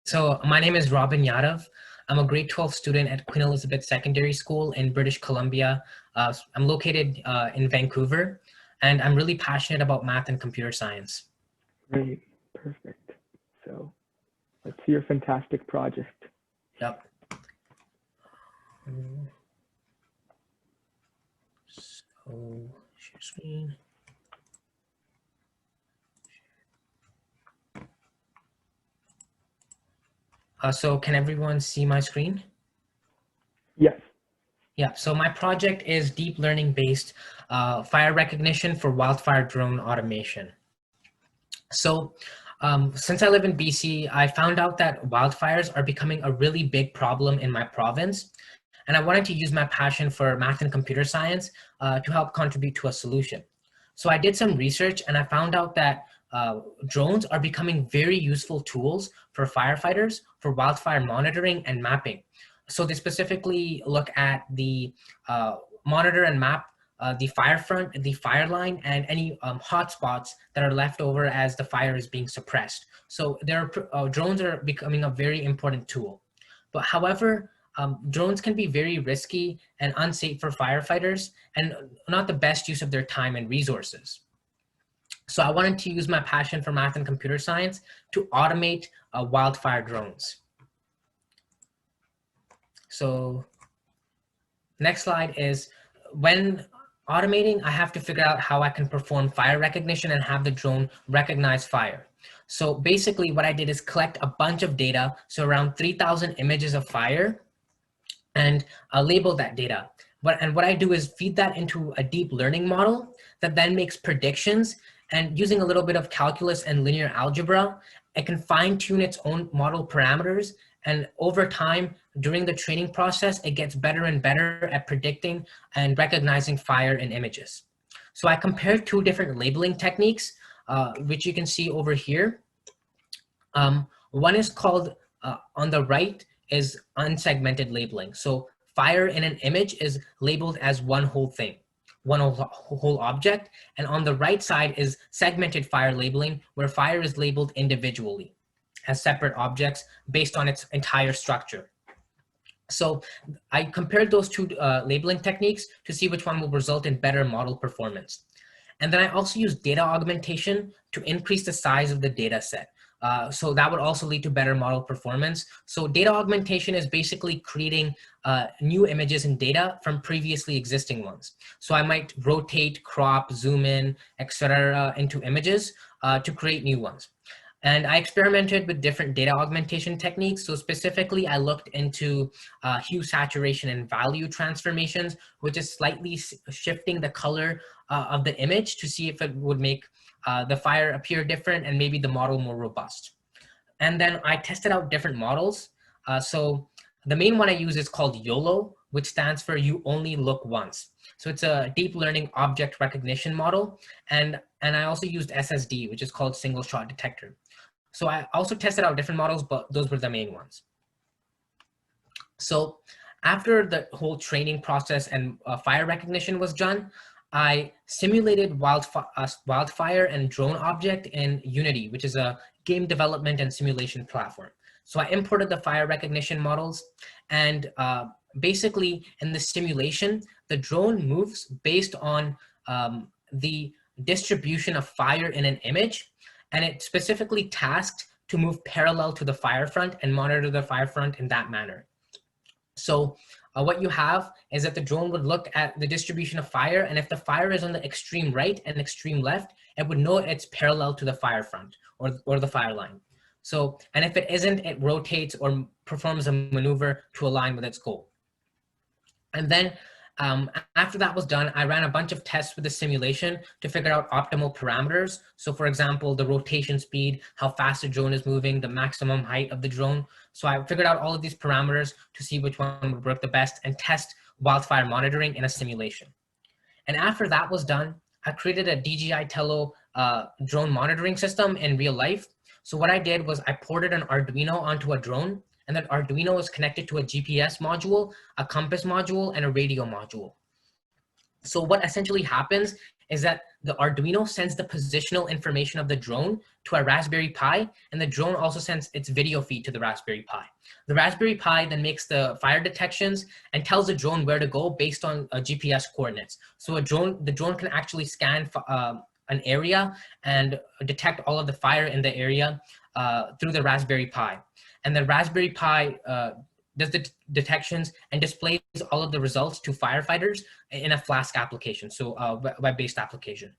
So my name is Robin Yadav. I'm a grade 12 student at Queen Elizabeth Secondary School in British Columbia. I'm located in Vancouver, and I'm really passionate about math and computer science. Great, perfect. So let's see your fantastic project. Yep. So, share screen. So can everyone see my screen? Yes. Yeah, so my project is deep learning based fire recognition for wildfire drone automation. So since I live in BC, I found out that wildfires are becoming a really big problem in my province. And I wanted to use my passion for math and computer science to help contribute to a solution. So I did some research and I found out that drones are becoming very useful tools for firefighters for wildfire monitoring and mapping. So they specifically look at the monitor and map the fire front, the fire line, and any hotspots that are left over as the fire is being suppressed. So drones are becoming a very important tool. But however, drones can be very risky and unsafe for firefighters and not the best use of their time and resources. So I wanted to use my passion for math and computer science to automate wildfire drones. So next slide is when automating, I have to figure out how I can perform fire recognition and have the drone recognize fire. So basically what I did is collect a bunch of data, so around 3,000 images of fire, and label that data. And what I do is feed that into a deep learning model that then makes predictions, and using a little bit of calculus and linear algebra, it can fine tune its own model parameters. And over time, during the training process, it gets better and better at predicting and recognizing fire in images. So I compared two different labeling techniques, which you can see over here. One is called, on the right, is unsegmented labeling. So fire in an image is labeled as one whole thing, one whole object. And on the right side is segmented fire labeling, where fire is labeled individually as separate objects based on its entire structure. So I compared those two labeling techniques to see which one will result in better model performance. And then I also used data augmentation to increase the size of the data set. So that would also lead to better model performance. So data augmentation is basically creating new images and data from previously existing ones. So I might rotate, crop, zoom in, etc. into images to create new ones. And I experimented with different data augmentation techniques. So specifically, I looked into hue, saturation, and value transformations, which is slightly shifting the color of the image to see if it would make the fire appear different and maybe the model more robust. And then I tested out different models. So the main one I use is called YOLO, which stands for You Only Look Once. So it's a deep learning object recognition model. And I also used SSD, which is called single shot detector. So I also tested out different models, but those were the main ones. So after the whole training process and fire recognition was done, I simulated wildfire and drone object in Unity, which is a game development and simulation platform. So I imported the fire recognition models, and basically in the simulation, the drone moves based on the distribution of fire in an image, and it's specifically tasked to move parallel to the fire front and monitor the fire front in that manner. So what you have is that the drone would look at the distribution of fire, and if the fire is on the extreme right and extreme left, it would know it's parallel to the fire front or the fire line. So, and if it isn't, it rotates or performs a maneuver to align with its goal. And then after that was done, I ran a bunch of tests with the simulation to figure out optimal parameters. So for example, the rotation speed, how fast the drone is moving, the maximum height of the drone. So I figured out all of these parameters to see which one would work the best and test wildfire monitoring in a simulation. And after that was done, I created a DJI Tello drone monitoring system in real life. So what I did was I ported an Arduino onto a drone, and that Arduino is connected to a GPS module, a compass module, and a radio module. So what essentially happens is that the Arduino sends the positional information of the drone to a Raspberry Pi, and the drone also sends its video feed to the Raspberry Pi. The Raspberry Pi then makes the fire detections and tells the drone where to go based on GPS coordinates. So the drone can actually scan an area and detect all of the fire in the area through the Raspberry Pi. And the Raspberry Pi does the detections and displays all of the results to firefighters in a Flask application, so a web-based application.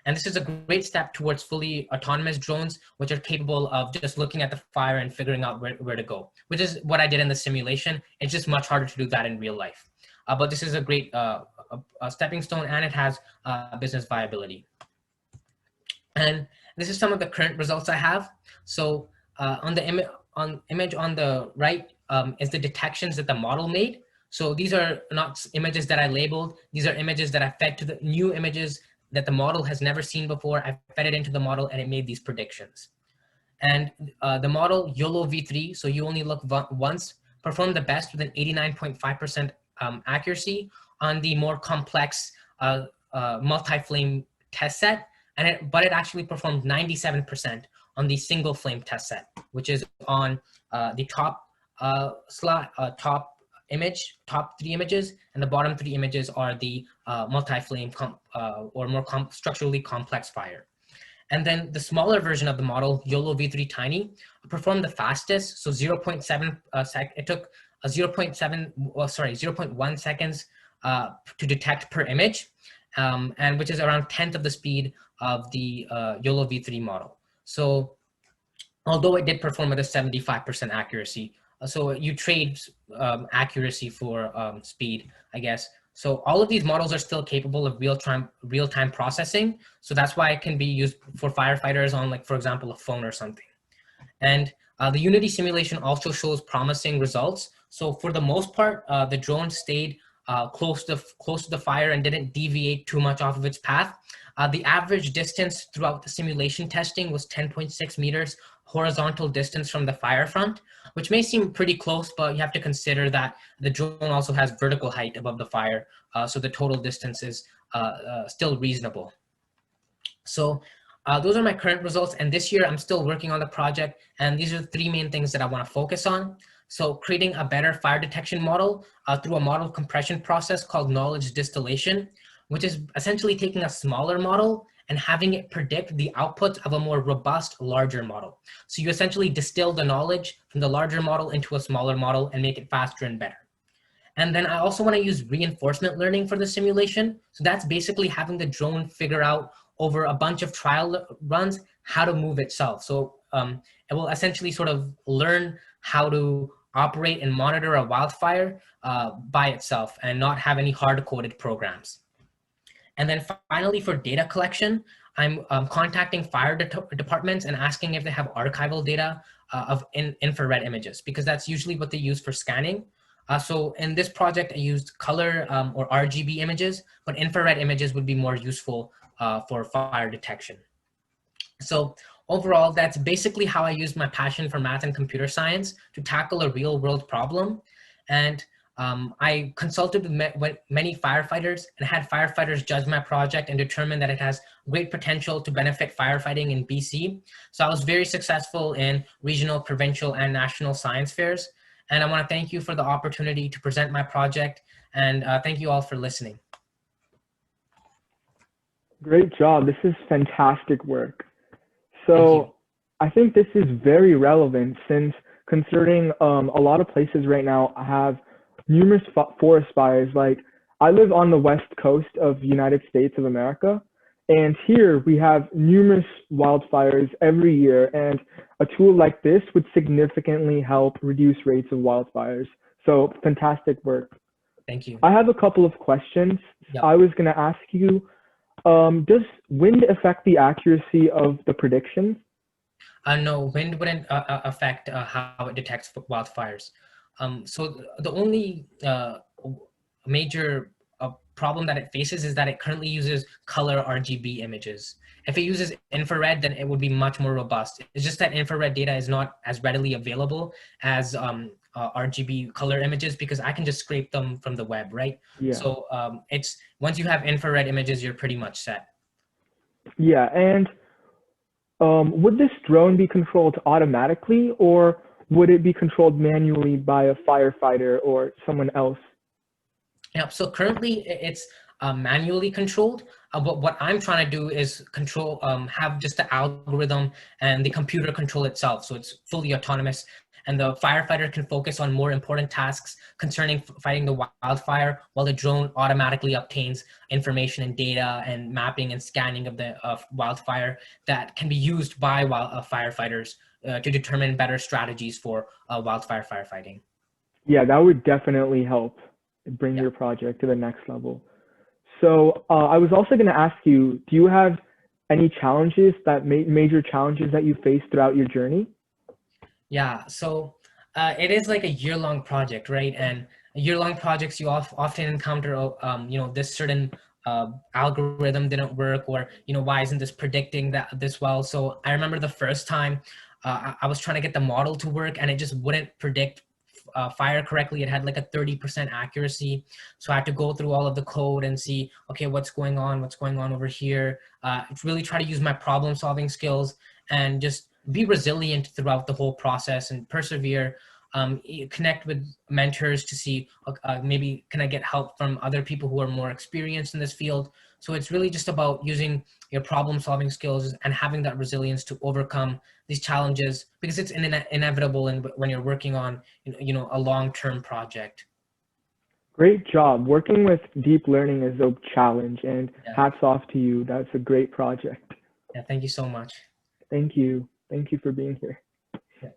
And this is a great step towards fully autonomous drones, which are capable of just looking at the fire and figuring out where to go, which is what I did in the simulation. It's just much harder to do that in real life. But this is a great a stepping stone, and it has business viability. And this is some of the current results I have. So on the image on the right is the detections that the model made. So these are not images that I labeled. These are images that I fed to the new images that the model has never seen before. I fed it into the model and it made these predictions. And the model YOLO V3, so you only look once, performed the best with an 89.5% accuracy on the more complex multi-flame test set. But it actually performed 97% on the single flame test set, which is on the top top three images, and the bottom three images are the multi-flame or more structurally complex fire. And then the smaller version of the model, YOLO V3 Tiny, performed the fastest. So 0.7 it took 0.1 seconds to detect per image, and which is around 1/10 of the speed of the YOLO V3 model. So although it did perform at a 75% accuracy, so you trade accuracy for speed, I guess. So all of these models are still capable of real-time processing. So that's why it can be used for firefighters on, like, for example, a phone or something. And the Unity simulation also shows promising results. So for the most part, the drone stayed close to the fire and didn't deviate too much off of its path. The average distance throughout the simulation testing was 10.6 meters horizontal distance from the fire front, which may seem pretty close, but you have to consider that the drone also has vertical height above the fire, so the total distance is still reasonable. So those are my current results, and this year I'm still working on the project, and these are the three main things that I want to focus on. So creating a better fire detection model through a model compression process called knowledge distillation, which is essentially taking a smaller model and having it predict the output of a more robust, larger model. So you essentially distill the knowledge from the larger model into a smaller model and make it faster and better. And then I also want to use reinforcement learning for the simulation. So that's basically having the drone figure out over a bunch of trial runs how to move itself. So it will essentially sort of learn how to operate and monitor a wildfire by itself and not have any hard-coded programs. And then finally, for data collection, I'm contacting fire departments and asking if they have archival data of infrared images, because that's usually what they use for scanning. So in this project, I used color or RGB images, but infrared images would be more useful for fire detection. So overall, that's basically how I used my passion for math and computer science to tackle a real world problem. And I consulted with many firefighters and had firefighters judge my project and determine that it has great potential to benefit firefighting in BC. So I was very successful in regional, provincial, and national science fairs. And I want to thank you for the opportunity to present my project. And thank you all for listening. Great job. This is fantastic work. So I think this is very relevant, since considering a lot of places right now have numerous forest fires. Like, I live on the west coast of the United States of America, and here we have numerous wildfires every year, and a tool like this would significantly help reduce rates of wildfires. So fantastic work. Thank you. I have a couple of questions. Yep. I was going to ask you, does wind affect the accuracy of the predictions? No, wind wouldn't affect how it detects wildfires. So the only major problem that it faces is that it currently uses color RGB images. If it uses infrared, then it would be much more robust. It's just that infrared data is not as readily available as RGB color images, because I can just scrape them from the web, right? Yeah. So it's once you have infrared images, you're pretty much set. Yeah, and would this drone be controlled automatically, or would it be controlled manually by a firefighter or someone else? Yeah, so currently it's manually controlled. But what I'm trying to do is control, have just the algorithm and the computer control itself. So it's fully autonomous, and the firefighter can focus on more important tasks concerning fighting the wildfire, while the drone automatically obtains information and data and mapping and scanning of the wildfire that can be used by firefighters to determine better strategies for wildfire firefighting. Yeah, that would definitely help bring Yeah. your project to the next level. So I was also going to ask you, do you have any challenges that major challenges that you faced throughout your journey? Yeah, so it is like a year-long project, right? And year-long projects, you often encounter, this certain algorithm didn't work, or why isn't this predicting that this well? So I remember the first time I was trying to get the model to work, and it just wouldn't predict fire correctly. It had like a 30% accuracy, so I had to go through all of the code and see, okay, what's going on over here. Really try to use my problem-solving skills and just be resilient throughout the whole process and persevere. Connect with mentors to see, maybe can I get help from other people who are more experienced in this field. So it's really just about using your problem solving skills and having that resilience to overcome these challenges, because it's inevitable and when you're working on a long-term project. Great job. Working with deep learning is a challenge, and Yeah, hats off to you. That's a great project. yeah, thank you so much. Thank you. Thank you for being here. Yeah.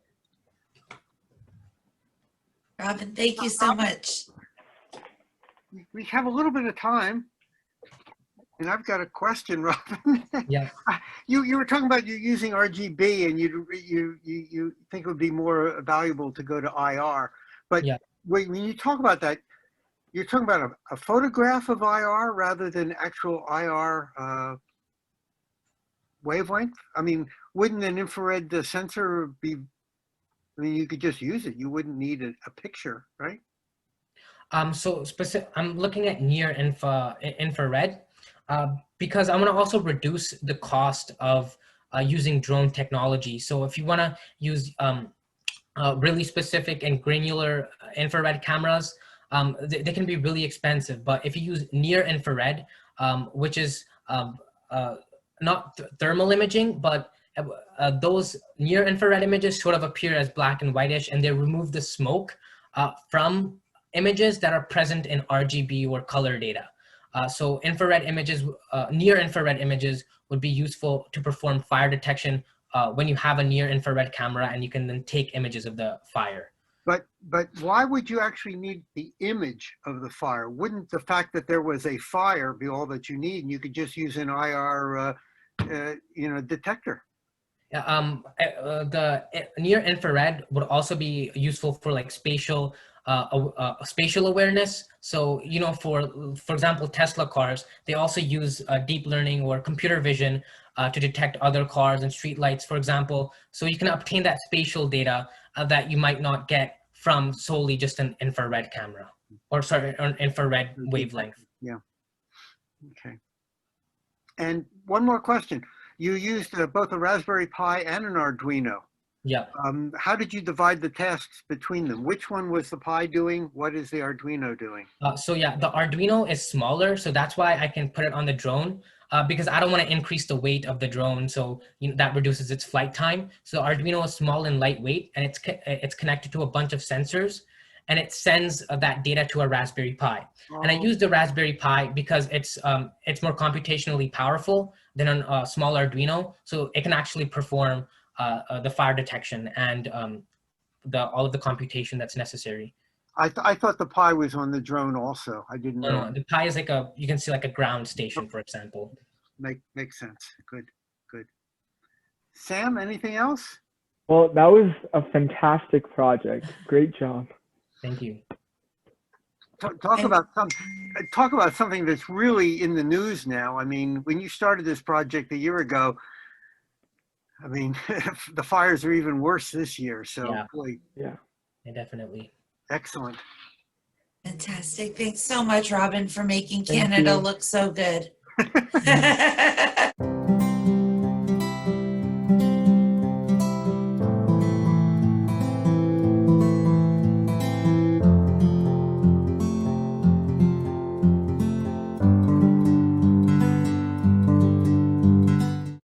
Robin, thank you so much. We have a little bit of time, and I've got a question, Robin. Yeah. You were talking about you using RGB, and you think it would be more valuable to go to IR, but Yeah. when you talk about that, you're talking about a photograph of IR rather than actual IR wavelength. I mean, wouldn't an infrared sensor be? I mean, you could just use it. You wouldn't need a picture, right? So I'm looking at near infrared because I want to also reduce the cost of using drone technology. So if you want to use really specific and granular infrared cameras, they can be really expensive. But if you use near infrared, which is not thermal imaging, but those near infrared images sort of appear as black and whitish, and they remove the smoke from images that are present in RGB or color data. So infrared images, near infrared images would be useful to perform fire detection when you have a near infrared camera and you can then take images of the fire. But why would you actually need the image of the fire? Wouldn't the fact that there was a fire be all that you need, and you could just use an IR, detector? The near infrared would also be useful for like spatial awareness. So for example, Tesla cars, they also use deep learning or computer vision to detect other cars and street lights, for example. So you can obtain that spatial data that you might not get from solely just an infrared camera, or sorry, an infrared wavelength. Yeah. Okay. And one more question. You used both a Raspberry Pi and an Arduino. Yeah. How did you divide the tasks between them? Which one was the Pi doing? What is the Arduino doing? So yeah, the Arduino is smaller, so that's why I can put it on the drone, because I don't want to increase the weight of the drone, so that reduces its flight time. So the Arduino is small and lightweight, and it's connected to a bunch of sensors, and it sends that data to a Raspberry Pi. Oh. And I use the Raspberry Pi because it's more computationally powerful than a small Arduino, so it can actually perform the fire detection and all of the computation that's necessary. I thought the Pi was on the drone also. I didn't know. No, the Pi is like you can see like a ground station, for example. Makes sense. Good. Sam, anything else? Well, that was a fantastic project. Great job. Thank you. Talk about something that's really in the news now. I mean, when you started this project a year ago, I mean, the fires are even worse this year. So, Yeah. Boy, Yeah. Yeah, definitely. excellent. Fantastic. Thanks so much, Robin, for making Thank Canada you. look so good.